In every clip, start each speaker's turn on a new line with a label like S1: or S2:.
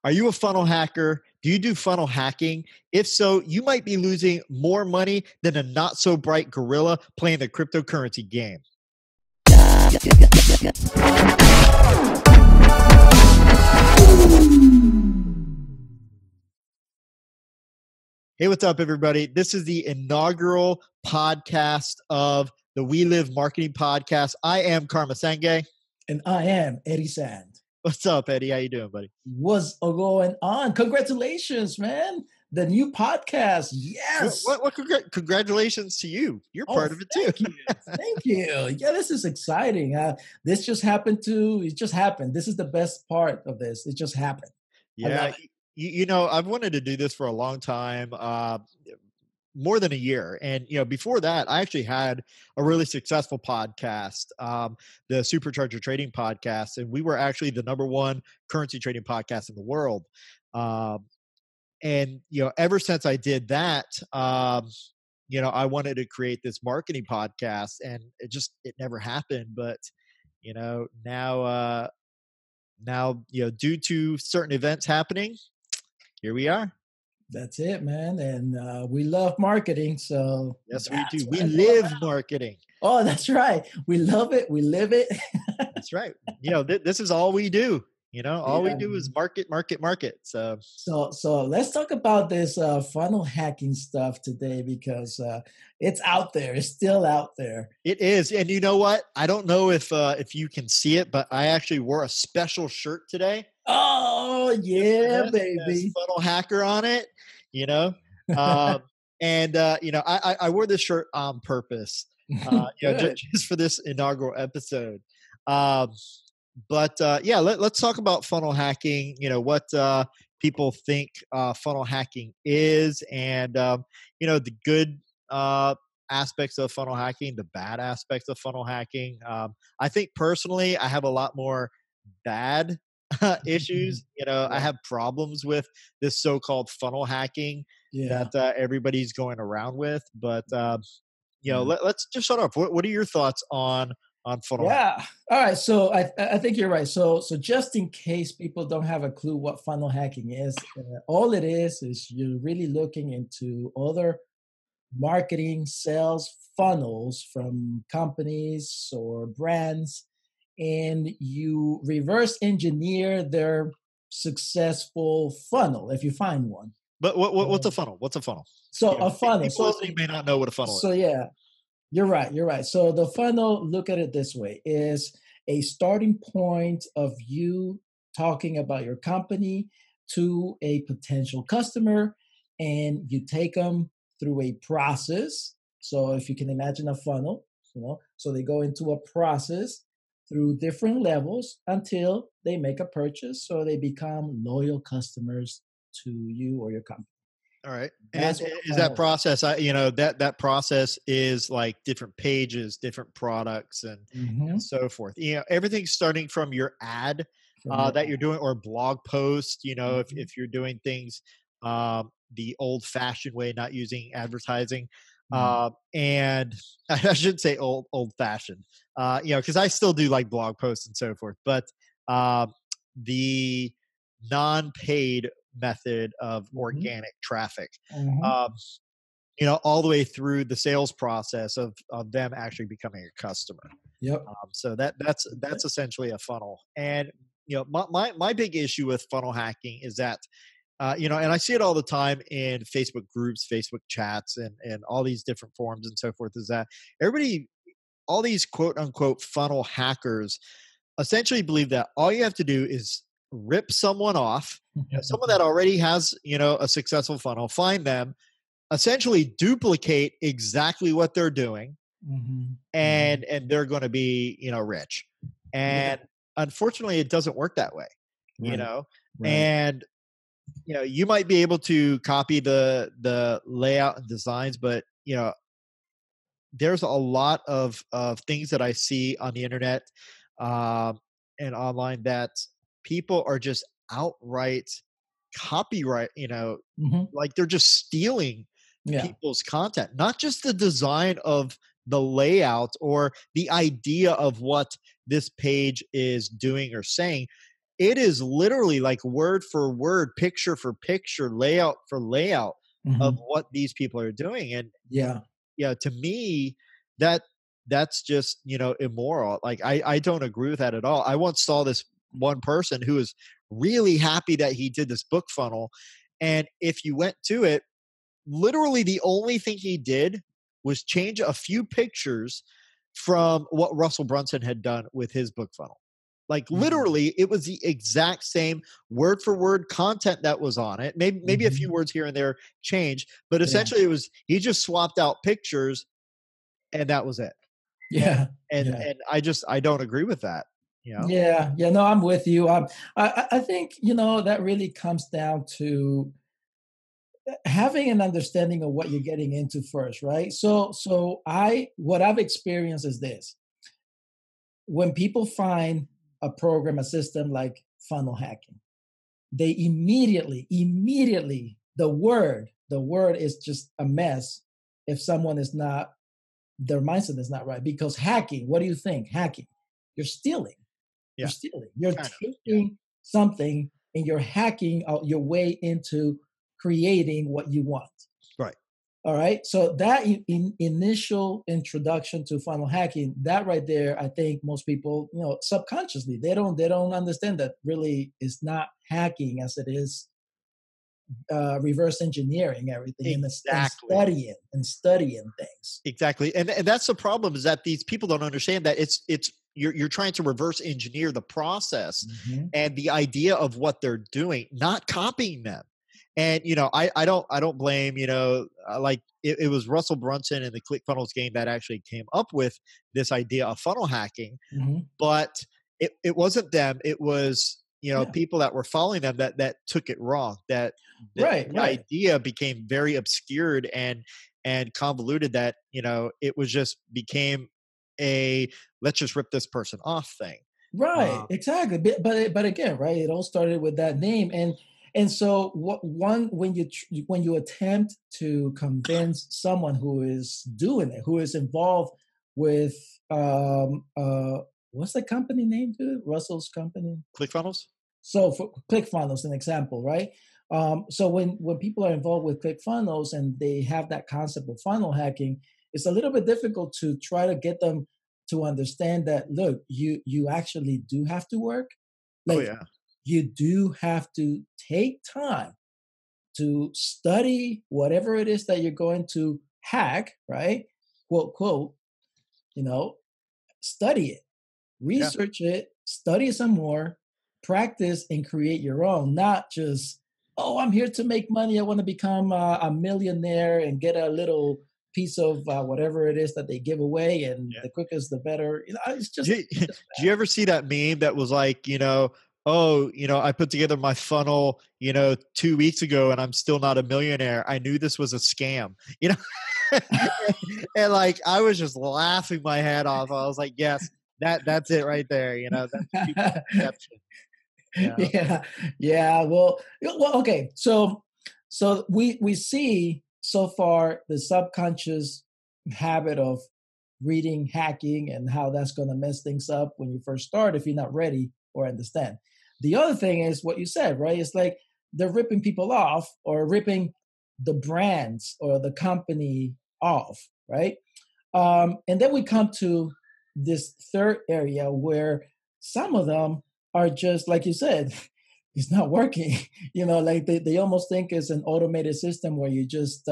S1: Are you a funnel hacker? Do you do funnel hacking? If so, you might be losing more money than a not so bright gorilla playing the cryptocurrency game. Hey, what's up, everybody? This is the inaugural podcast of the We Live Marketing Podcast. I am 𝐓𝐻𝐿.
S2: And I am Eddie Sand.
S1: What's up, Eddie? How you doing, buddy?
S2: What's going on? Congratulations, man. The new podcast. Yes.
S1: Congratulations to you. You're part of it too.
S2: Thank you. Yeah, this is exciting. This just happened. This is the best part of this. It just happened.
S1: Yeah. You know, I've wanted to do this for a long time, more than a year. And, before that, I actually had a really successful podcast, the Supercharger Trading Podcast. And we were actually the #1 currency trading podcast in the world. And, ever since I did that, I wanted to create this marketing podcast, and it never happened. But, now, due to certain events happening, here we are.
S2: That's it, man. And we love marketing. So
S1: yes, we do. We live marketing.
S2: Oh, that's right. We love it. We live it.
S1: That's right. This is all we do. All we do is market. So
S2: let's talk about this funnel hacking stuff today, because it's out there. It's still out there.
S1: It is. And you know what? I don't know if you can see it, but I actually wore a special shirt today.
S2: Oh yeah, baby.
S1: Funnel hacker on it, I wore this shirt on purpose, just for this inaugural episode. Let's talk about funnel hacking, what people think funnel hacking is, and, the good aspects of funnel hacking, the bad aspects of funnel hacking. I think personally, I have a lot more bad issues. I have problems with this so-called funnel hacking that everybody's going around with. But, let's just start off. What are your thoughts on funnel hacking?
S2: All right. So I think you're right. So just in case people don't have a clue what funnel hacking is, all it is you're really looking into other marketing sales funnels from companies or brands, and you reverse engineer their successful funnel if you find one.
S1: But what's a funnel? What's a funnel?
S2: So a funnel.
S1: People listening may not know what a funnel is.
S2: So yeah, you're right. So the funnel, look at it this way, is a starting point of you talking about your company to a potential customer, and you take them through a process. So if you can imagine a funnel, so they go into a process through different levels until they make a purchase, so they become loyal customers to you or your company.
S1: All right. And is that process, that process is like different pages, different products, and so forth. Everything's starting from your ad that you're doing, or blog post, if you're doing things the old-fashioned way, not using advertising. And I should say old-fashioned, because I still do like blog posts and so forth. But the non-paid method of organic traffic, all the way through the sales process of them actually becoming a customer.
S2: Yep.
S1: So that's essentially a funnel. And my big issue with funnel hacking is that and I see it all the time in Facebook groups, Facebook chats, and all these different forums and so forth, is that all these quote unquote funnel hackers essentially believe that all you have to do is rip someone off, someone that already has, a successful funnel, find them, essentially duplicate exactly what they're doing, and they're going to be, rich. And unfortunately, it doesn't work that way, and you might be able to copy the layout and designs, but there's a lot of things that I see on the internet and online that people are just outright copyright, like they're just stealing people's content, not just the design of the layout or the idea of what this page is doing or saying. it is literally like word for word, picture for picture, layout for layout of
S2: Mhm.
S1: what these people are doing. And
S2: Yeah.
S1: yeah, to me, that that's just, immoral. Like I don't agree with that at all. I once saw this one person who was really happy that he did this book funnel. And if you went to it, literally the only thing he did was change a few pictures from what Russell Brunson had done with his book funnel. Like
S2: Mm.
S1: literally, it was the exact same word for word content that was on it. Maybe a few
S2: Mhm.
S1: words here and there changed, but
S2: Yeah.
S1: essentially it was he just swapped out pictures and that was it. And
S2: Yeah.
S1: and
S2: Yeah.
S1: and I don't agree with that. You know?
S2: Yeah. Yeah. No, I'm with you. I think, that really comes down to having an understanding of what you're getting into first, right? What I've experienced is this: when people find a program, a system like funnel hacking, they immediately, the word is just a mess if someone is not, their mindset is not right. Because hacking, what do you think? Hacking, you're stealing. You're
S1: Yeah,
S2: stealing. You're
S1: kind of. Yeah.
S2: taking something and you're hacking out your way into creating what you want.
S1: Right.
S2: All right. So that initial introduction to funnel hacking, that right there, I think most people, subconsciously, they don't understand that really is not hacking as it is reverse engineering everything and
S1: Exactly.
S2: studying things.
S1: Exactly. And that's the problem is that these people don't understand that it's you're trying to reverse engineer the process
S2: Hmm.
S1: and the idea of what they're doing, not copying them. And I don't blame, like it was Russell Brunson and the ClickFunnels game that actually came up with this idea of funnel hacking,
S2: Hmm.
S1: but it wasn't them. It was,
S2: Yeah.
S1: people that were following them that took it wrong. That
S2: Right.
S1: the
S2: Right.
S1: idea became very obscured and convoluted. That it was just became a let's just rip this person off thing.
S2: Right,
S1: Uh,
S2: exactly. But again, right, it all started with that name, and so what one when you attempt to convince someone who is doing it, who is involved with what's the company name, dude? Russell's company.
S1: ClickFunnels.
S2: So for ClickFunnels, an example, right? So when people are involved with ClickFunnels and they have that concept of funnel hacking, it's a little bit difficult to try to get them to understand that, look, you actually do have to work,
S1: Oh
S2: like
S1: yeah,
S2: you do have to take time to study whatever it is that you're going to hack, right? Quote quote, you know, study it,
S1: yeah.
S2: research it, study some more, practice, and create your own. Not just, oh, I'm here to make money. I want to become a millionaire and get a little piece of whatever it is that they give away, and
S1: Yeah.
S2: the quicker is the better. It's just,
S1: Do you,
S2: it's just
S1: do you ever see that meme that was like, oh, I put together my funnel, 2 weeks ago and I'm still not a millionaire. I knew this was a scam, you know? And like, I was just laughing my head off. I was like, yes, that's it right there. That's people's
S2: bad.
S1: perception. Yeah.
S2: Yeah, yeah. Well, okay. So we see so far the subconscious habit of reading hacking and how that's going to mess things up when you first start if you're not ready or understand. The other thing is what you said, right? It's like they're ripping people off or ripping the brands or the company off, right? And then we come to this third area where some of them are just like you said, it's not working. Like they almost think it's an automated system where you just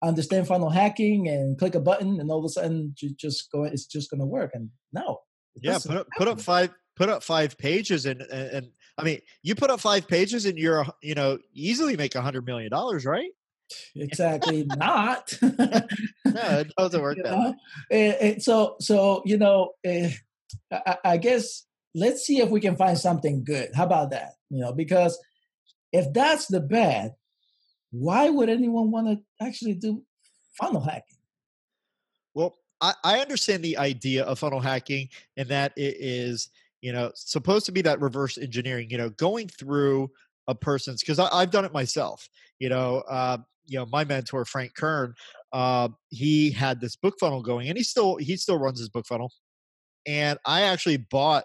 S2: understand funnel hacking and click a button and all of a sudden it's just going to work. And no, it
S1: Yeah.
S2: doesn't
S1: Put
S2: happen
S1: up
S2: like that.
S1: five pages and I mean, you put up 5 pages and you're, easily make $100 million, right?
S2: Exactly not.
S1: No, it doesn't work
S2: you
S1: that way.
S2: know I guess let's see if we can find something good. How about that? Because if that's the bad, why would anyone want to actually do funnel hacking?
S1: Well, I understand the idea of funnel hacking and that it is, supposed to be that reverse engineering, going through a person's, because I've done it myself. My mentor, Frank Kern, he had this book funnel going and he still runs his book funnel. And I actually bought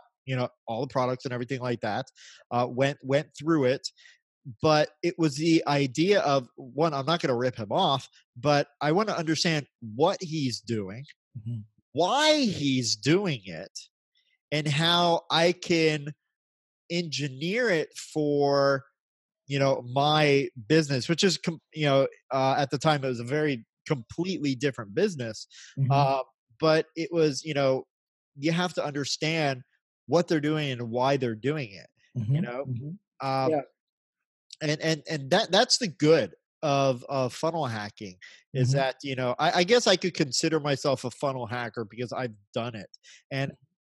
S1: all the products and everything like that. Went through it, but it was the idea of, one, I'm not going to rip him off, but I want to understand what he's doing,
S2: Mhm.
S1: why he's doing it, and how I can engineer it for my business, which is at the time it was a very completely different business.
S2: Mhm.
S1: uh, but it was, you have to understand what they're doing and why they're doing it, you
S2: Mhm.
S1: know
S2: Mhm.
S1: um,
S2: Yeah.
S1: and that's the good of funnel hacking, is
S2: Mhm.
S1: that I guess I could consider myself a funnel hacker because I've done it. And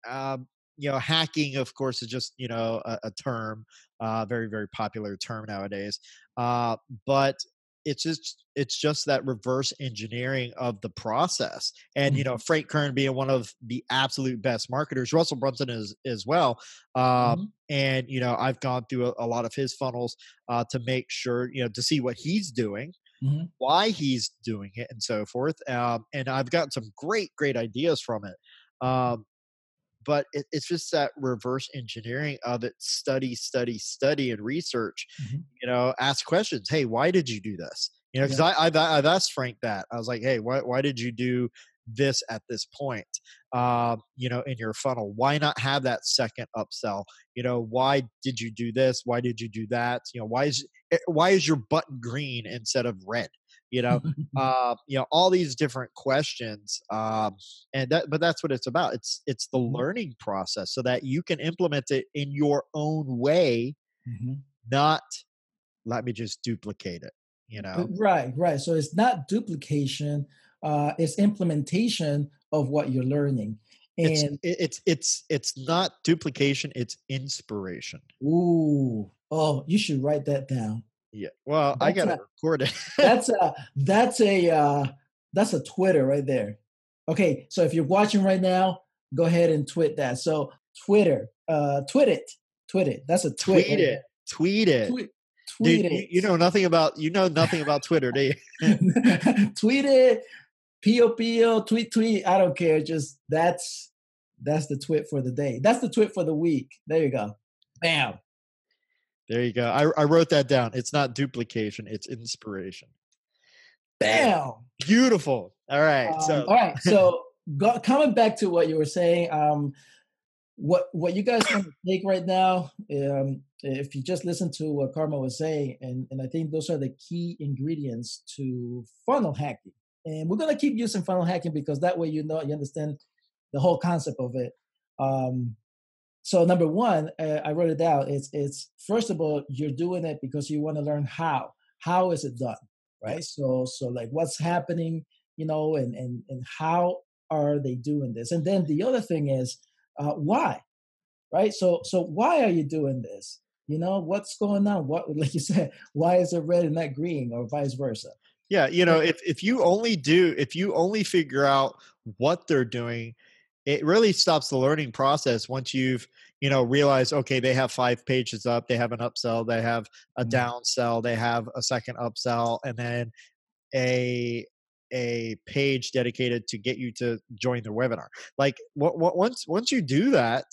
S1: um, hacking, of course, is just a term, very very popular term nowadays. But it's just that reverse engineering of the process. And
S2: Mhm.
S1: Frank Kern being one of the absolute best marketers, Russell Brunson is as well. And I've gone through a lot of his funnels, to make sure, to see what he's doing,
S2: Mhm.
S1: why he's doing it, and so forth. And I've gotten some great ideas from it. Um, but it's just that reverse engineering of it. Study and research.
S2: Mhm.
S1: Ask questions. Hey, why did you do this? Because
S2: Yeah.
S1: I've asked Frank that. I was like, hey, why did you do this at this point? In your funnel, why not have that second upsell? Why did you do this? Why did you do that? Why is your button green instead of red? All these different questions. But that's what it's about. It's the
S2: Mhm.
S1: learning process so that you can implement it in your own way,
S2: Mhm.
S1: not let me just duplicate it, you know?
S2: Right, right. So it's not duplication, it's implementation of what you're learning.
S1: It's
S2: And
S1: it it's not duplication, it's inspiration.
S2: ooh, oh, you should write that down.
S1: Yeah. Well, I
S2: That's
S1: got it
S2: a
S1: recorded.
S2: that's a that's a that's a Twitter right there. Okay, so if you're watching right now, go ahead and twit that. So Twitter, twit it. That's a twit
S1: Tweet
S2: right
S1: it.
S2: there.
S1: Tweet it.
S2: Tweet,
S1: Dude,
S2: tweet
S1: you know nothing about Twitter, do you?
S2: it. Tweet it. Pio, tweet. I don't care. Just that's the twit for the day. That's the twit for the week. There you go. Bam.
S1: There you go. I wrote that down. It's not duplication, it's inspiration. There you
S2: Bam.
S1: Beautiful. All right. So
S2: All right. So coming back to what you were saying, what you guys want to take right now, if you just listen to what Karma was saying, and I think those are the key ingredients to funnel hacking. And we're gonna keep using funnel hacking because that way you understand the whole concept of it. Um, so number one, I wrote it down. It's first of all, you're doing it because you want to learn how. How is it done,
S1: yeah.
S2: right? So like what's happening, and how are they doing this? And then the other thing is why, right? So why are you doing this? What's going on? What, like you said, why is it red and not green, or vice versa?
S1: Yeah,
S2: Yeah.
S1: if you only figure out what they're doing, it really stops the learning process once you've, realized, okay, they have 5 pages up, they have an upsell, they have a
S2: Mhm.
S1: downsell, they have a second upsell, and then a page dedicated to get you to join their webinar. Like once you do that,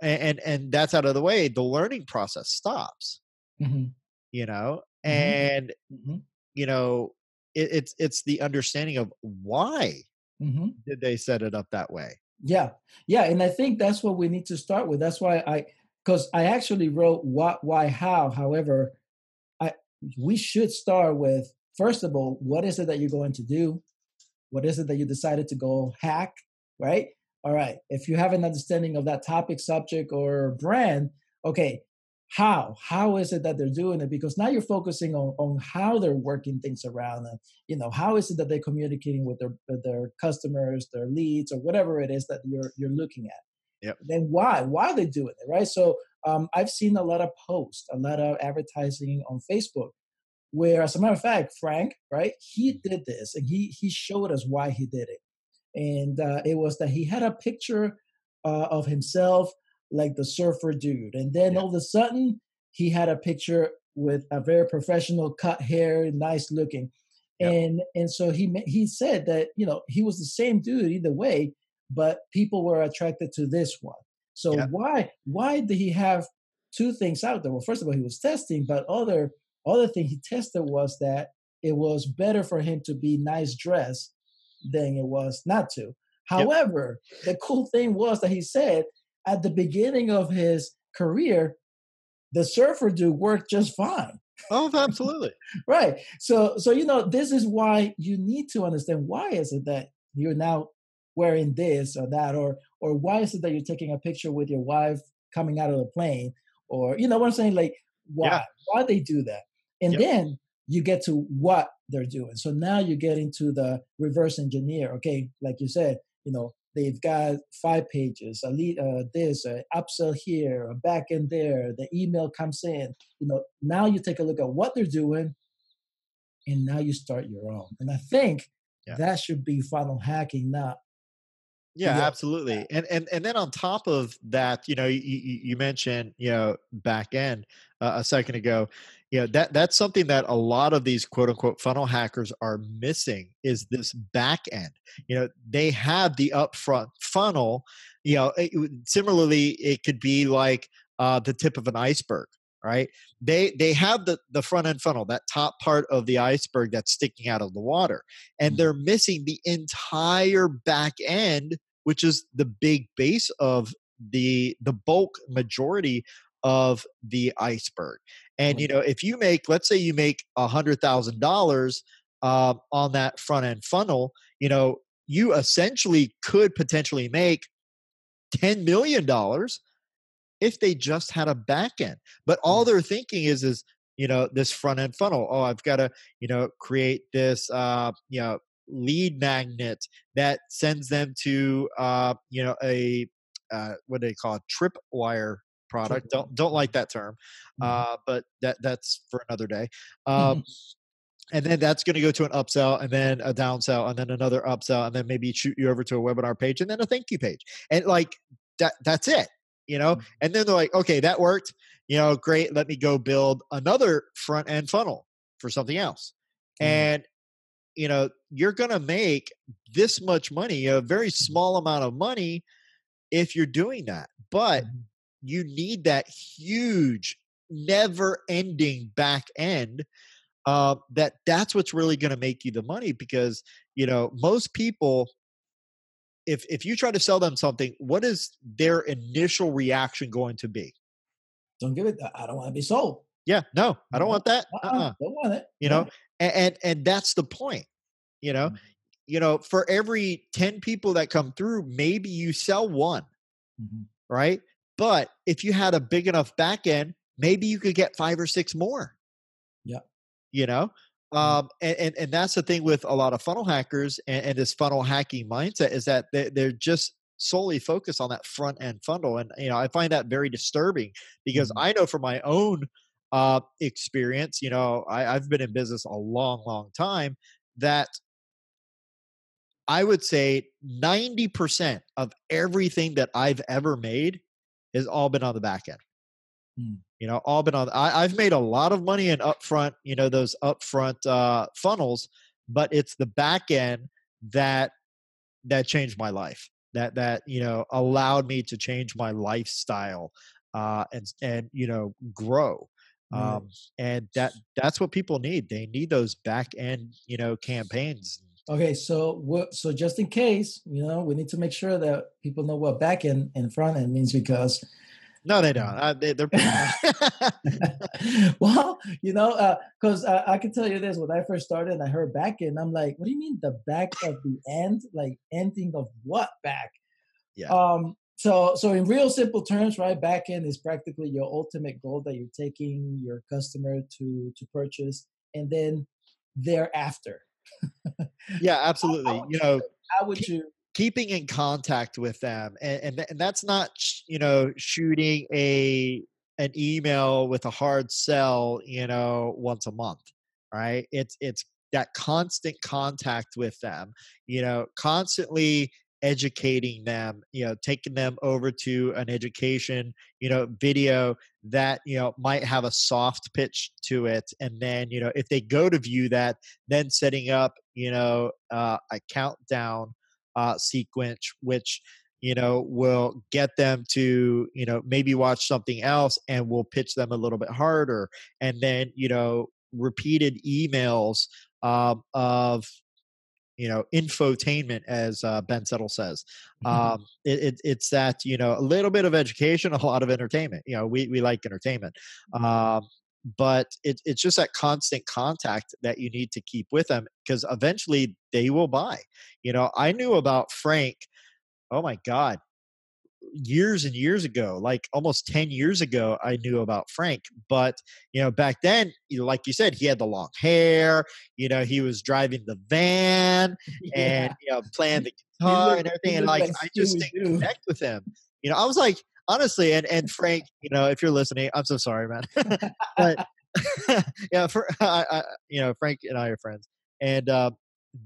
S1: and that's out of the way, the learning process stops,
S2: Mhm. Mhm.
S1: and
S2: Mhm.
S1: you know it's the understanding of why
S2: Mhm.
S1: did they set it up that way.
S2: Yeah. Yeah, and I think that's what we need to start with. That's why because I actually wrote what, why, how. However, I we should start with, first of all, what is it that you're going to do? What is it that you decided to go hack, right? All right. If you have an understanding of that topic, subject, or brand, okay, how? How is it that they're doing it? Because now you're focusing on how they're working things around, and how is it that they're communicating with their customers, their leads, or whatever it is that you're looking at.
S1: Yep.
S2: Then why? Why are they doing it, right? So I've seen a lot of posts, a lot of advertising on Facebook where, as a matter of fact, Frank, right, he did this and he showed us why he did it. And it was that he had a picture of himself like the surfer dude. And then
S1: Yeah.
S2: all of a sudden, he had a picture with a very professional cut hair, nice looking.
S1: Yep.
S2: And so he said that, he was the same dude either way, but people were attracted to this one. So
S1: Yep.
S2: why did he have two things out there? Well, first of all, he was testing, but other thing he tested was that it was better for him to be nice dressed than it was not to.
S1: Yep.
S2: However, the cool thing was that he said at the beginning of his career, the surfer dude worked just fine.
S1: Oh, absolutely.
S2: Right. So this is why you need to understand why is it that you're now wearing this or that, or why is it that you're taking a picture with your wife coming out of the plane, or you know what I'm saying? Like
S1: Yeah.
S2: why they do that. And
S1: Yep.
S2: then you get to what they're doing. So now you get into the reverse engineer. Okay, like you said, they've got 5 pages, a lead, this, upsell here, a back end there, the email comes in. Now you take a look at what they're doing, and now you start your own. And I think
S1: Yeah.
S2: that should be funnel hacking, not
S1: Yeah,
S2: the other.
S1: absolutely. And then on top of that, you mentioned, back end a second ago. That's something that a lot of these quote unquote funnel hackers are missing is this back end. They have the upfront funnel. Similarly, it could be like the tip of an iceberg, right? They have the front end funnel, that top part of the iceberg that's sticking out of the water, and they're missing the entire back end, which is the big base of the bulk majority of the iceberg. And
S2: Right.
S1: if you make, let's say you make $100,000 on that front end funnel, you essentially could potentially make $10 million if they just had a back end. But all
S2: Right.
S1: they're thinking is this front end funnel. Oh, I've got to, create this, lead magnet that sends them to, a, what do they call it? Tripwire product.
S2: Triple.
S1: Don't like that term.
S2: Mhm.
S1: But that's for another day. And then that's going to go to an upsell and then a downsell and then another upsell and then maybe shoot you over to a webinar page and then a thank you page. And like that's it, and then they're like, okay, that worked, great. Let me go build another front end funnel for something else.
S2: Right.
S1: And, you're going to make this much money, a very small amount of money if you're doing that. But
S2: Mhm.
S1: you need that huge, never ending back end, that's what's really going to make you the money because most people, if you try to sell them something, what is their initial reaction going to be?
S2: Don't give it. I don't want to be sold.
S1: Yeah, no, I don't
S2: No,
S1: want that.
S2: don't want it.
S1: You know,
S2: Right.
S1: and that's the point. You know,
S2: Mhm.
S1: for every 10 people that come through, maybe you sell one,
S2: Mhm.
S1: right? But if you had a big enough back end, maybe you could get 5 or 6 more.
S2: Yeah.
S1: you know
S2: Yeah.
S1: and that's the thing with a lot of funnel hackers and this funnel hacking mindset is that they're just solely focused on that front end funnel, and I find that very disturbing because
S2: Mhm.
S1: I know from my own experience, I've been in business a long time, that I would say 90% of everything that I've ever made has all been on the back end.
S2: Mm.
S1: All been on. I've made a lot of money in upfront, those upfront funnels, but it's the back end that changed my life. That allowed me to change my lifestyle, and grow.
S2: Right.
S1: Um, and that's what people need. They need those back end, campaigns.
S2: Okay, so just in case, we need to make sure that people know what back end and front end means because
S1: No, they don't. They're pretty.
S2: well, because I can tell you this: when I first started, and I heard back end, I'm like, "What do you mean the back of the end? Like ending of what back?"
S1: Yeah.
S2: So in real simple terms, right? Back end is practically your ultimate goal that you're taking your customer to purchase, and then thereafter,
S1: Yeah,
S2: how
S1: absolutely.
S2: would you? How would
S1: Keep,
S2: you?
S1: keeping in contact with them, and that's not shooting an email with a hard sell once a month, right? It's that constant contact with them, constantly educating them, taking them over to an education video that might have a soft pitch to it, and then if they go to view that, then setting up a countdown sequence, which will get them to, maybe watch something else, and we'll pitch them a little bit harder. And then, repeated emails of infotainment, as Ben Settle says. It's that, a little bit of education, a lot of entertainment. We like entertainment. But it's just that constant contact that you need to keep with them, because eventually they will buy. I knew about Frank, oh my God, years and years ago, like almost 10 years ago, I knew about Frank. But, back then, like you said, he had the long hair, he was driving the van, and,
S2: Yeah.
S1: playing the
S2: He
S1: guitar
S2: looked
S1: and
S2: he
S1: everything. And
S2: looked
S1: like,
S2: like
S1: I just
S2: Scooby
S1: didn't
S2: Doo.
S1: connect with him. I was like, honestly, and Frank, if you're listening, I'm so sorry, man. But yeah, Frank and I are friends. And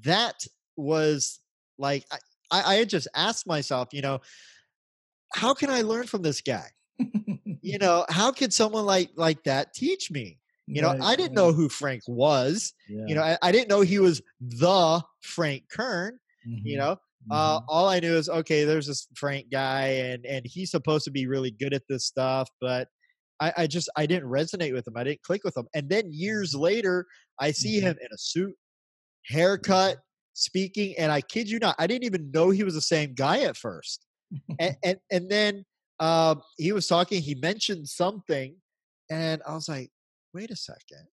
S1: that was like, I had just asked myself, how can I learn from this guy? How could someone like that teach me?
S2: Right,
S1: I didn't
S2: right.
S1: know who Frank was.
S2: Yeah.
S1: I didn't know he was the Frank Kern. You
S2: Mhm.
S1: know,
S2: Mhm.
S1: all I knew is, okay, there's this Frank guy, and he's supposed to be really good at this stuff, but I didn't resonate with him. I didn't click with him. And then years later, I see
S2: Mhm.
S1: him in a suit, haircut, speaking, and I kid you not, I didn't even know he was the same guy at first. And then he was talking. He mentioned something, and I was like, "Wait a second,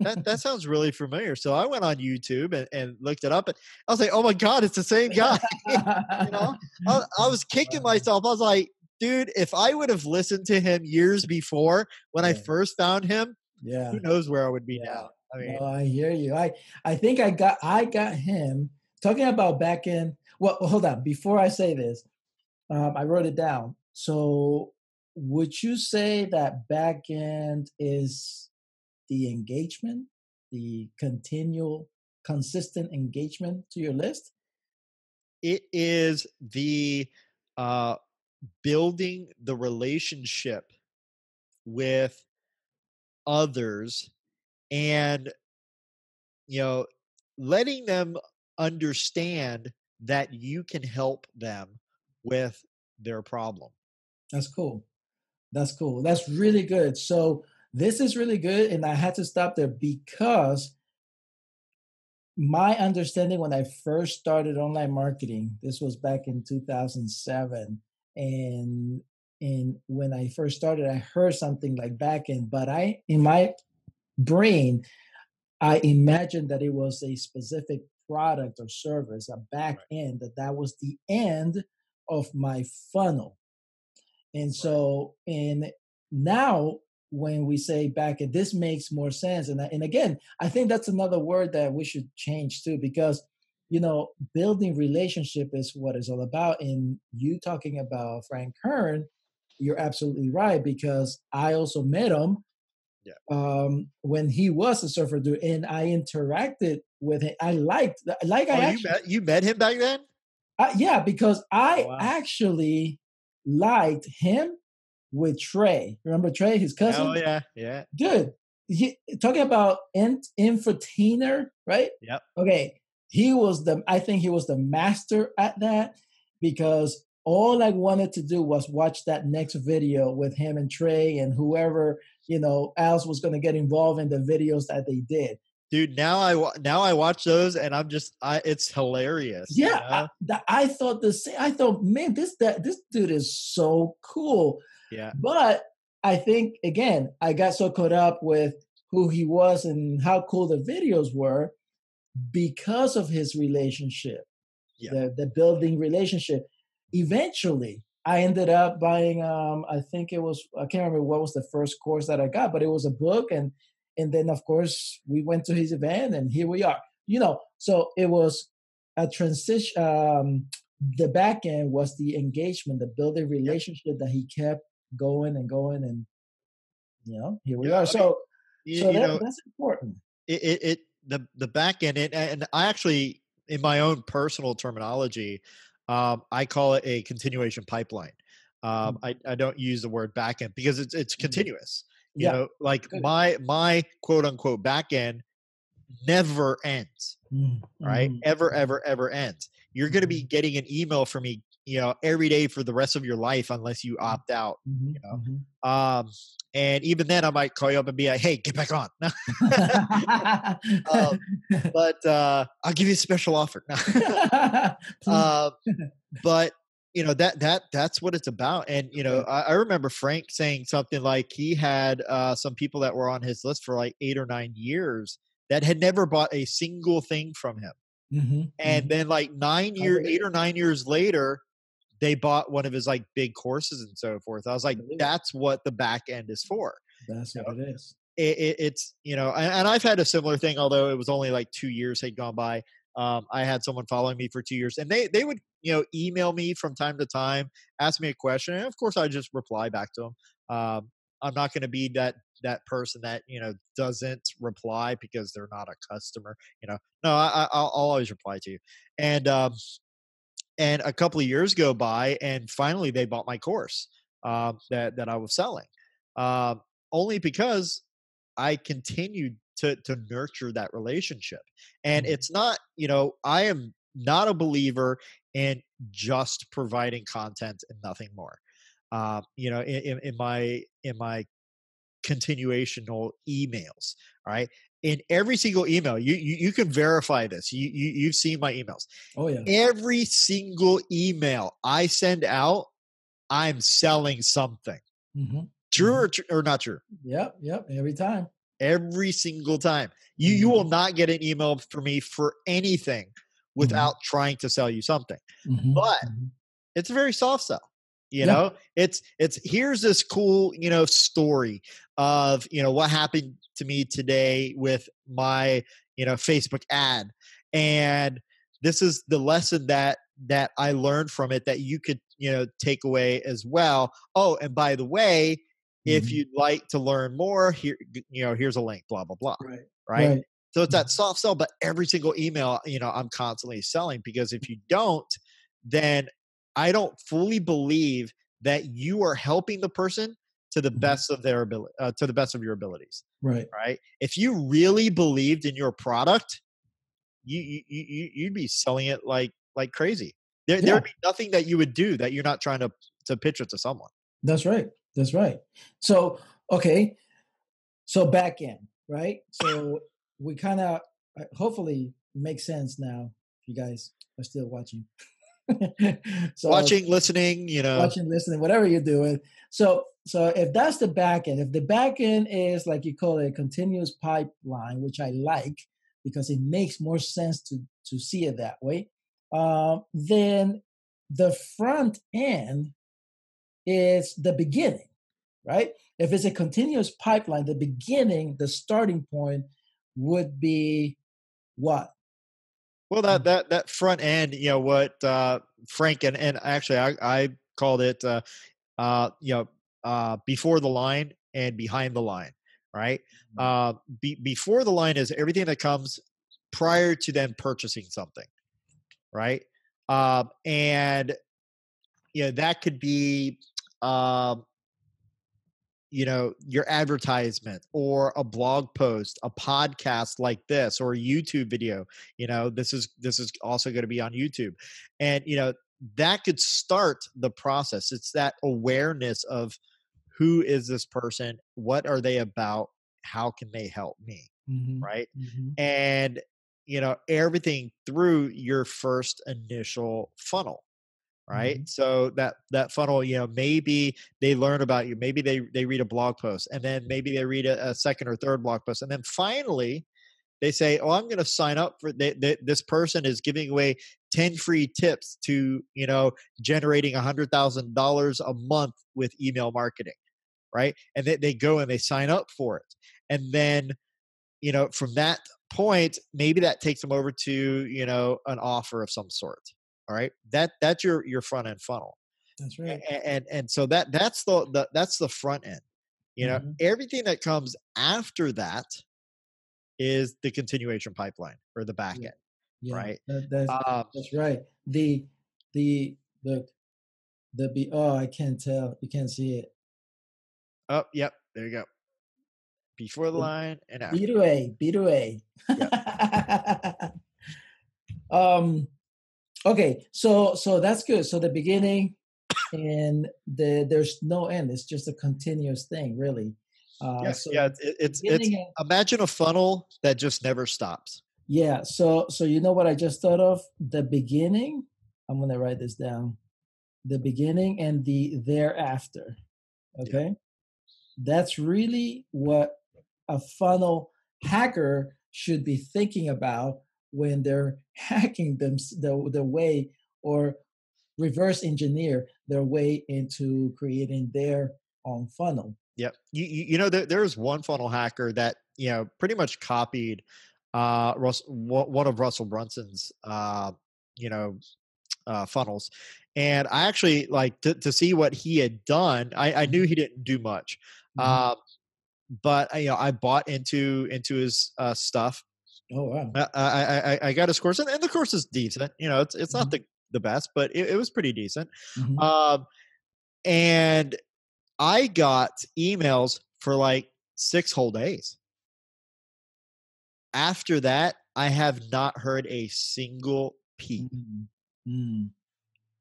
S1: that sounds really familiar." So I went on YouTube and looked it up, and I was like, "Oh my God, it's the same guy!" you know, I was kicking
S2: Wow.
S1: myself. I was like, "Dude, if I would have listened to him years before when I
S2: Yeah,
S1: first found him,
S2: yeah,
S1: who knows where I would be
S2: yeah.
S1: now?" I
S2: No,
S1: mean,
S2: I hear you. I think I got him talking about back end. Well, hold on. Before I say this, I wrote it down. So, would you say that back end is the engagement, the continual, consistent engagement to your list?
S1: it is the uh, building the relationship with others, and you know letting them understand that you can help them with their problem.
S2: That's cool. That's cool. That's really good. So this is really good, and I had to stop there because my understanding when I first started online marketing, this was back in 2007, and when I first started, I heard something like back end, but I in my brain, I imagined that it was a specific product or service, a back
S1: Right,
S2: end, that was the end of my funnel. And
S1: right.
S2: so, and now when we say back end, this makes more sense. And again, I think that's another word that we should change too, because building relationship is what it's all about. And you talking about Frank Kern, you're absolutely right, because I also met him
S1: Yeah.
S2: when he was a surfer dude, and I interacted with him. I liked, like I
S1: Oh,
S2: actually,
S1: you met him back then?
S2: yeah, because
S1: Oh,
S2: I
S1: wow.
S2: actually liked him with Trey. Remember Trey, his
S1: Oh,
S2: cousin?
S1: yeah, yeah.
S2: Dude, talking about infotainer, right?
S1: Yep.
S2: Okay, I think he was the master at that, because all I wanted to do was watch that next video with him and Trey and whoever, else was going to get involved in the videos that they did.
S1: Dude, now I watch those, and it's hilarious,
S2: Yeah, I thought the same. I thought, man, this dude is so cool.
S1: Yeah.
S2: But I think again, I got so caught up with who he was and how cool the videos were because of his relationship,
S1: Yeah.
S2: the building relationship. Eventually, I ended up buying. I think it was, I can't remember what was the first course that I got, but it was a book, and then of course we went to his event, and here we are. So it was a transition. The back end was the engagement, the building
S1: Yep.
S2: relationship that he kept going and going, and here we
S1: Yeah,
S2: are.
S1: I mean,
S2: So
S1: you
S2: so
S1: you
S2: that
S1: know,
S2: that's important.
S1: it the back end, and I actually, in my own personal terminology, I call it a continuation pipeline.
S2: Mm,
S1: I don't use the word back end because it's
S2: mhm.
S1: continuous.
S2: Yeah,
S1: Like
S2: good.
S1: my quote unquote back end never ends.
S2: Mm,
S1: Right?
S2: mhm,
S1: Ever,
S2: mhm,
S1: ever, ever ends. You're going to be
S2: mhm.
S1: getting an email from me every day for the rest of your life unless you
S2: Mhm,
S1: opt out,
S2: mhm,
S1: you know.
S2: mhm.
S1: And even then I might call you up and be like, hey, get back on. um, but I'll give you a special offer.
S2: Please.
S1: uh, but that's what it's about. And
S2: Right.
S1: I remember Frank saying something like he had some people that were on his list for like 8 or 9 years that had never bought a single thing from him.
S2: Mhm,
S1: And
S2: mhm.
S1: then like
S2: I believe
S1: 8 or 9 years later, they bought one of his like big courses and so forth. I was
S2: I
S1: like,
S2: believe it.
S1: that's what the back end is for.
S2: That's
S1: You
S2: what
S1: know,
S2: it is.
S1: it's and I've had a similar thing, although it was only like 2 years had gone by. I had someone following me for 2 years, and they would email me from time to time, ask me a question, and of course I just reply back to them. I'm not going to be that person that doesn't reply because they're not a customer. No, I'll always reply to you. And and a couple of years go by, and finally they bought my course that I was selling, um, only because I continued to nurture that relationship. And
S2: Mhm,
S1: it's not, I am not a believer in just providing content and nothing more. In my continuational emails, all right. In every single email, you can verify this. You've seen my emails.
S2: oh, yeah.
S1: Every single email I send out, I'm selling something.
S2: Mhm,
S1: True
S2: mhm.
S1: or not true?
S2: Yep, yep, every time.
S1: Every single time. You will
S2: Mhm,
S1: not get an email from me for anything
S2: mhm,
S1: without trying to sell you something.
S2: mhm,
S1: But
S2: mhm.
S1: it's a very soft sell.
S2: Yeah.
S1: It's here's this cool, story of, what happened to me today with my, Facebook ad. And this is the lesson that I learned from it that you could, take away as well. Oh, and by the way, if
S2: Mhm.
S1: you'd like to learn more, here's a link, blah, blah, blah.
S2: Right,
S1: Right.
S2: right.
S1: So it's
S2: Mhm,
S1: that soft sell, but every single email, I'm constantly selling, because if you don't, then I don't fully believe that you are helping the person to the
S2: mhm.
S1: best of their ability, to the best of your abilities.
S2: Right.
S1: Right. If you really believed in your product, you'd be selling it like crazy. There'd
S2: Yeah,
S1: be nothing that you would do that you're not trying to pitch it to someone.
S2: that's right. That's right. So, okay, so back end, right? So we kinda hopefully makes sense now if you guys are still watching. So
S1: Watching, listening,
S2: watching, listening, whatever you're doing. So if that's the back end, if the back end is like you call it a continuous pipeline, which I like because it makes more sense to see it that way, then the front end is the beginning, right? If it's a continuous pipeline, the beginning, the starting point would be what?
S1: well, that front end, what Frank and actually I called it before the line and behind the line, right? Before the line is everything that comes prior to them purchasing something, right? And that could be, um, your advertisement or a blog post, a podcast like this, or a YouTube video. This is also going to be on YouTube, and that could start the process. It's that awareness of who is this person, what are they about, how can they help me,
S2: Mm-hmm.
S1: right?
S2: Mm-hmm.
S1: And everything through your first initial funnel, right?
S2: Mm-hmm.
S1: So that funnel, maybe they learn about you, maybe they read a blog post, and then maybe they read a second or third blog post, and then finally they say, oh, I'm going to sign up for this person is giving away 10 free tips to generating $100,000 a month with email marketing, right? And they go and they sign up for it. And then, from that point, maybe that takes them over to, an offer of some sort. All right. That's your front end funnel.
S2: That's right.
S1: And so that's the front end.
S2: Mm-hmm.
S1: Everything that comes after that is the continuation pipeline or the back
S2: Yeah.
S1: end,
S2: Yeah.
S1: right?
S2: That, that's
S1: Um,
S2: that's right. The the oh, I can't tell. You can't see it.
S1: oh, yep, there you go. Before the
S2: The
S1: line and
S2: B
S1: after.
S2: to A, B to A.
S1: Yep.
S2: um Okay, so that's good. So the beginning and there's no end. It's just a continuous thing, really.
S1: Yeah, yeah.
S2: So
S1: It's
S2: beginning and
S1: imagine a funnel that just never stops.
S2: yeah. So you know what I just thought of? The beginning. I'm gonna write this down. The beginning and the thereafter.
S1: Yeah.
S2: Okay, that's really what a funnel hacker should be thinking about when they're hacking them the way or reverse engineer their way into creating their own funnel.
S1: Yep. You know, there's one funnel hacker that, pretty much copied one of Russell Brunson's, you know, funnels. And I actually like to see what he had done. I knew he didn't do much.
S2: Mhm.
S1: Um, but I bought into his stuff.
S2: Oh wow.
S1: I got his course, and the course is decent. It's not
S2: Mhm.
S1: the best, but it was pretty decent.
S2: Mhm.
S1: Um, and I got emails for like 6 whole days. After that, I have not heard a single peep.
S2: Mm. Mm.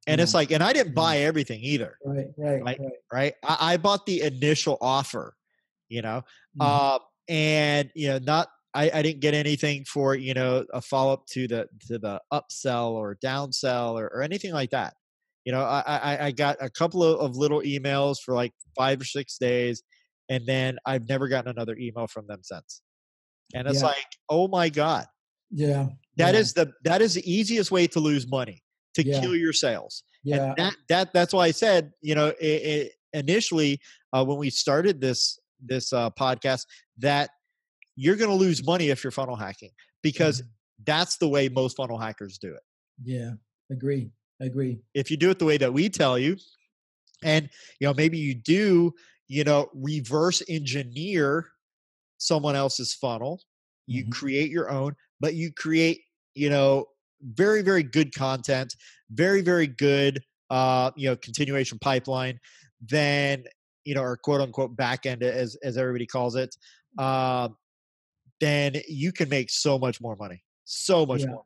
S1: And it's
S2: Yeah.
S1: like, and I didn't
S2: Yeah.
S1: buy everything either.
S2: Right. Right.
S1: Right,
S2: Right.
S1: right. I bought the initial offer, you know,
S2: Mhm.
S1: and not I didn't get anything for a follow up to the upsell or downsell or anything like that. I got a couple of little emails for like 5 or 6 days, and then I've never gotten another email from them since. And it's
S2: Yeah.
S1: like, oh my god,
S2: Yeah.
S1: that
S2: Yeah.
S1: is the easiest way to lose money, to
S2: Yeah.
S1: kill your sales. And
S2: Yeah.
S1: that's why I said, initially, when we started this podcast, that you're going to lose money if you're funnel hacking, because
S2: Mhm.
S1: that's the way most funnel hackers do it.
S2: Yeah. Agree. Agree.
S1: If you do it the way that we tell you, and maybe you do, reverse engineer someone else's funnel. You
S2: Mhm.
S1: create your own, but you create, very, very good content, very, very good, continuation pipeline, then, or quote unquote back end, as everybody calls it. Um, then you can make so much more money, so much
S2: Yeah.
S1: more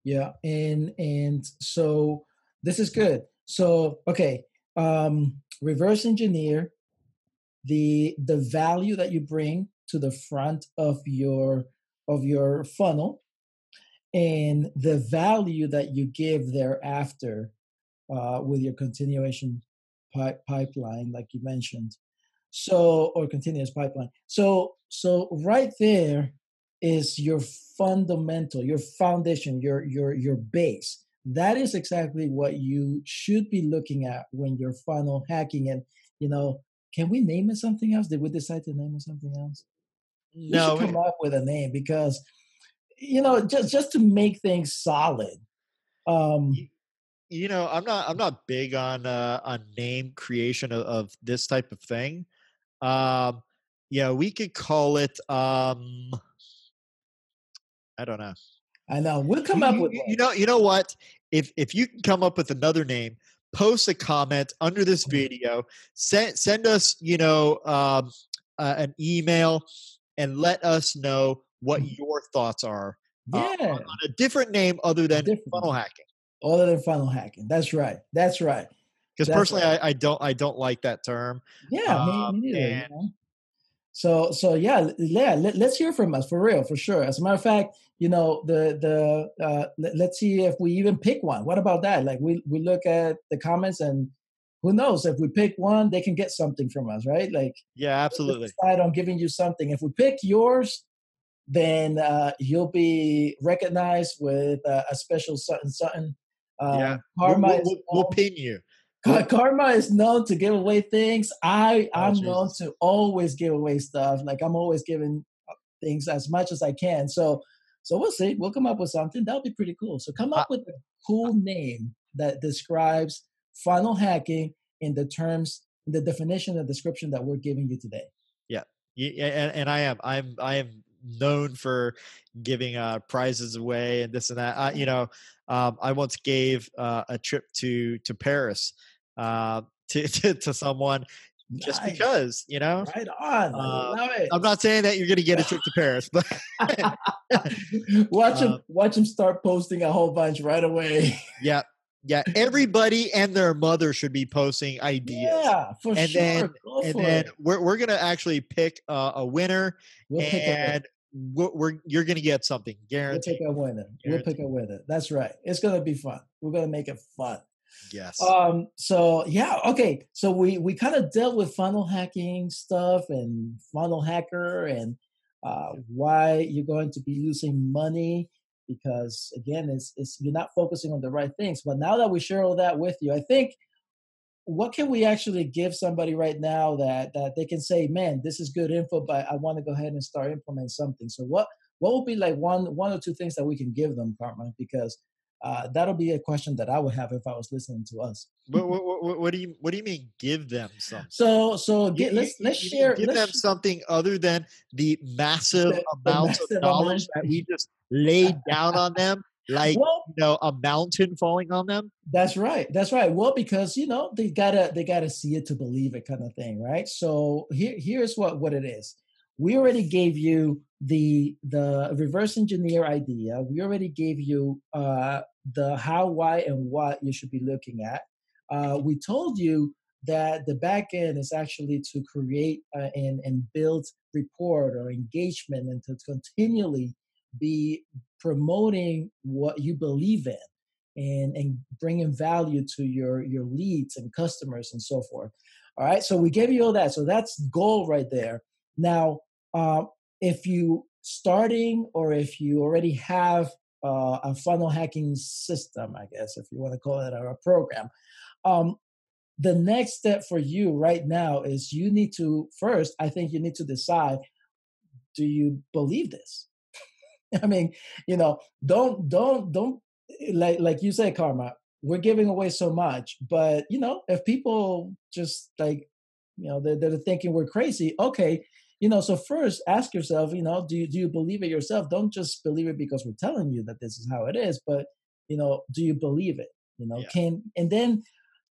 S2: Yeah. And so this is good. So okay. Reverse engineer the value that you bring to the front of your funnel and the value that you give thereafter with your continuation pipeline like you mentioned or continuous pipeline so right there is your fundamental your foundation your base that is exactly what you should be looking at when you're funnel hacking and you know can we name it something else? Did we decide to name it something else?
S1: money.
S2: We should
S1: No,
S2: come up with a name because just to make things solid. Um,
S1: you, I'm not big on name creation of this type of thing. Um, we could call it, I don't know.
S2: I know we'll come
S1: You,
S2: up
S1: you,
S2: with
S1: you
S2: one.
S1: know, you know what? If you can come up with another name, post a comment under this video. Send us, an email, and let us know what your thoughts are,
S2: Yeah,
S1: on a different name other
S2: a
S1: than
S2: different
S1: funnel
S2: name.
S1: hacking.
S2: Other than funnel hacking. That's right. That's right.
S1: Because
S2: That's
S1: personally,
S2: right.
S1: I don't like that term.
S2: Yeah,
S1: Um,
S2: me neither.
S1: and
S2: So yeah, yeah. Let's hear from us for real, for sure. As a matter of fact, let's see if we even pick one. What about that? Like we look at the comments and who knows if we pick one, they can get something from us, right? Like
S1: yeah,
S2: let's
S1: absolutely.
S2: decide on giving you something. If we pick yours, then you'll be recognized with a special something something.
S1: Yeah, we'll,
S2: Karma
S1: we'll,
S2: is
S1: we'll, we'll pin you. We'll,
S2: Karma is known to give away things.
S1: oh
S2: I'm known
S1: Jesus.
S2: to always give away stuff. Like I'm always giving things as much as I can. So we'll see. We'll come up with something. That'll be pretty cool. So come
S1: I,
S2: up with a cool name that describes funnel hacking in the definition and description that we're giving you today.
S1: Yeah. Yeah, and I am known for giving prizes away and this and that. I once gave a trip to Paris, to someone. just
S2: Nice.
S1: because, you know.
S2: Right on. I
S1: Uh,
S2: love it.
S1: I'm not saying that you're going to get a trip to Paris, but
S2: Watch him.
S1: uh,
S2: Watch him start posting a whole bunch right away.
S1: yeah, yeah. Everybody and their mother should be posting ideas,
S2: Yeah, for
S1: and
S2: sure.
S1: then
S2: Go
S1: and
S2: for
S1: then
S2: it.
S1: we're gonna actually pick a winner,
S2: We'll pick a winner.
S1: and you're gonna get something
S2: We'll
S1: guaranteed,
S2: pick a winner. We'll pick
S1: guaranteed.
S2: a winner. That's right. It's gonna be fun. We're gonna make it fun.
S1: Yes.
S2: So yeah, okay. So we kind of dealt with funnel hacking stuff and funnel hacker and why you're going to be losing money because again, it's you're not focusing on the right things. But now that we share all that with you, I think what can we actually give somebody right now that they can say, man, this is good info, but I want to go ahead and start implementing something. So what would be like one or two things that we can give them, Karma? Because that'll be a question that I would have if I was listening to us.
S1: What do you mean give them something?
S2: So
S1: You,
S2: get
S1: you, you
S2: let's
S1: you mean
S2: share
S1: give them something other than the massive
S2: the
S1: amounts of
S2: massive
S1: knowledge
S2: amount.
S1: that we just laid down on them, like,
S2: Well,
S1: a mountain falling on them?
S2: that's right. That's right. Well, because they gotta see it to believe it, kind of thing, right? So here's what it is. We already gave you the reverse engineer idea. We already gave you the how, why, and what you should be looking at. We told you that the back end is actually to create and build rapport or engagement and to continually be promoting what you believe in and bringing value to your leads and customers and so forth. All right, so we gave you all that. So that's goal right there. Now, if you starting or if you already have a funnel hacking system, I guess if you want to call it a program, um, the next step for you right now is you need to first. I think you need to decide: do you believe this? I mean, don't like you say, Karma. We're giving away so much, but if people just like, they're thinking we're crazy. Okay, so first ask yourself, do you believe it yourself? Don't just believe it because we're telling you that this is how it is, but do you believe it?
S1: Yeah.
S2: And then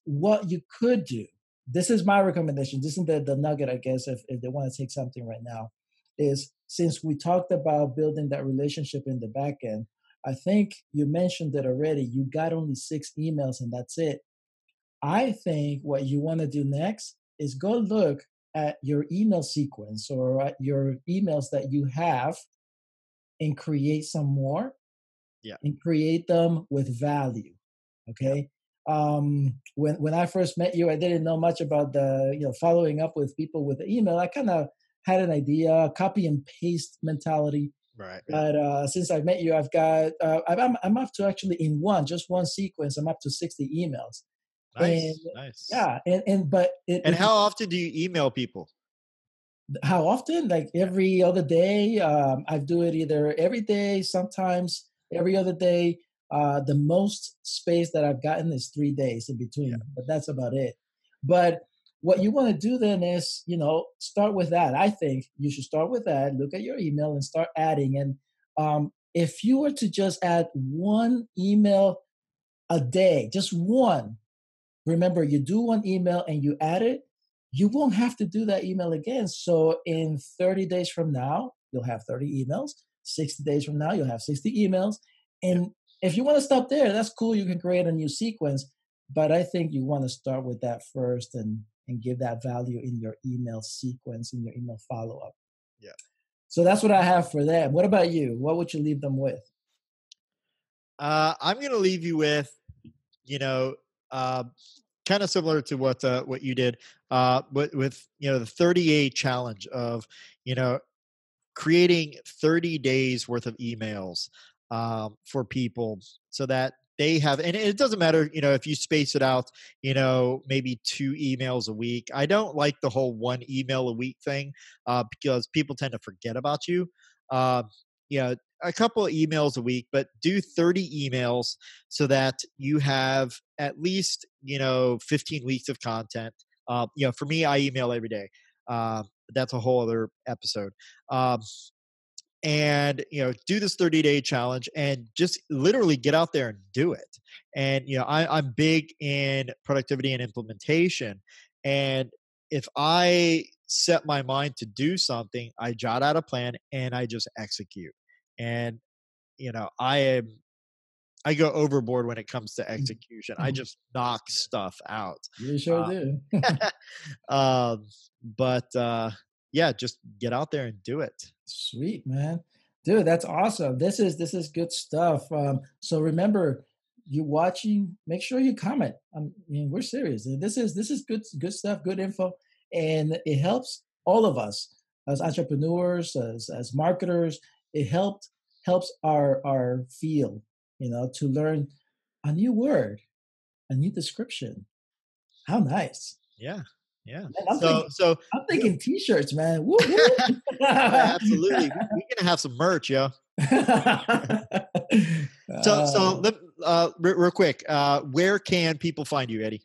S2: what you could do. This is my recommendation. This is the nugget, I guess, if they want to take something right now, is since we talked about building that relationship in the back end, I think you mentioned it already. You got only 6 emails and that's it. I think what you want to do next is go look at your email sequence or at your emails that you have and create some more
S1: Yeah.
S2: and create them with value.
S1: Yeah.
S2: Okay. When I first met you, I didn't know much about the following up with people with the email. I kind of had an idea, copy and paste mentality.
S1: Right. Yeah.
S2: But since I met you, I've got I'm up to actually in just one sequence. I'm up to 60 emails, and
S1: Nice. Nice.
S2: yeah, and but
S1: And how often do you email people?
S2: how often? Like
S1: Yeah.
S2: every other day. I do it either every day, sometimes every other day. The most space that I've gotten is 3 days in
S1: Yeah.
S2: between, but that's about it. But what you want to do then is, start with that. I think you should start with that. Look at your email and start adding. And if you were to just add one email a day, just one, remember, you do one email and you add it, you won't have to do that email again. So in 30 days from now, you'll have 30 emails. 60 days from now, you'll have 60 emails.
S1: Yeah.
S2: And if you want to stop there, that's cool. You can create a new sequence. But I think you want to start with that first and give that value in your email sequence, in your email follow up.
S1: Yeah.
S2: So that's what I have for them. What about you? What would you leave them with?
S1: I'm going to leave you with, you know, uh, kind of similar to what you did, with the 30-day challenge of, you know, creating 30 days worth of emails for people so that they have, and it doesn't matter, if you space it out, maybe 2 emails a week. I don't like the whole 1 email a week thing because people tend to forget about you. Uh, a couple of emails a week, but do 30 emails so that you have at least, 15 weeks of content. For me, I email every day. That's a whole other episode. Um, and do this 30-day challenge and just literally get out there and do it. And I'm big in productivity and implementation, and if I set my mind to do something, I jot out a plan and I just execute. And I go overboard when it comes to execution. I just knock stuff out.
S2: You sure
S1: Uh,
S2: do.
S1: um, but yeah, just get out there and do it.
S2: Sweet, man. Dude, that's awesome. This is good stuff. So remember, you watching, make sure you comment. I mean, we're serious. This is good stuff, good info, and it helps all of us as entrepreneurs, as marketers. It helps our field, to learn a new word, a new description. How nice.
S1: Yeah, yeah.
S2: Man,
S1: So
S2: I'm
S1: yeah,
S2: thinking t-shirts, man. Woo woo.
S1: yeah, absolutely. We're gonna have some merch, yo. So
S2: Uh,
S1: real quick, where can people find you, Eddie?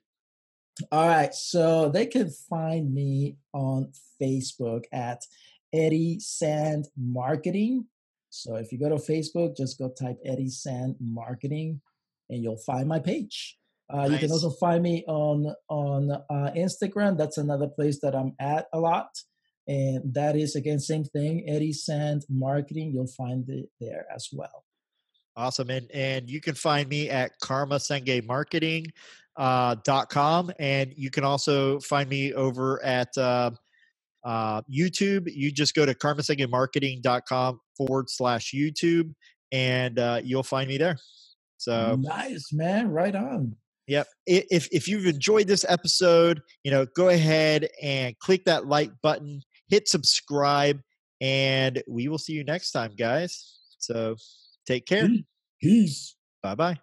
S2: all right, so they can find me on Facebook at Eddie Sand Marketing. So if you go to Facebook, just go type Eddie Sand Marketing, and you'll find my page. You can also
S1: Nice.
S2: find me on Instagram. That's another place that I'm at a lot, and that is again same thing, Eddie Sand Marketing. You'll find it there as well.
S1: Awesome. And you can find me at karmasenge marketing.com. And you can also find me over at YouTube. You just go to karmasengemarketing.com/YouTube and you'll find me there. So,
S2: Nice, man. Right on.
S1: yep. If you've enjoyed this episode, go ahead and click that like button, hit subscribe, and we will see you next time, guys. So take care.
S2: Peace.
S1: Bye bye.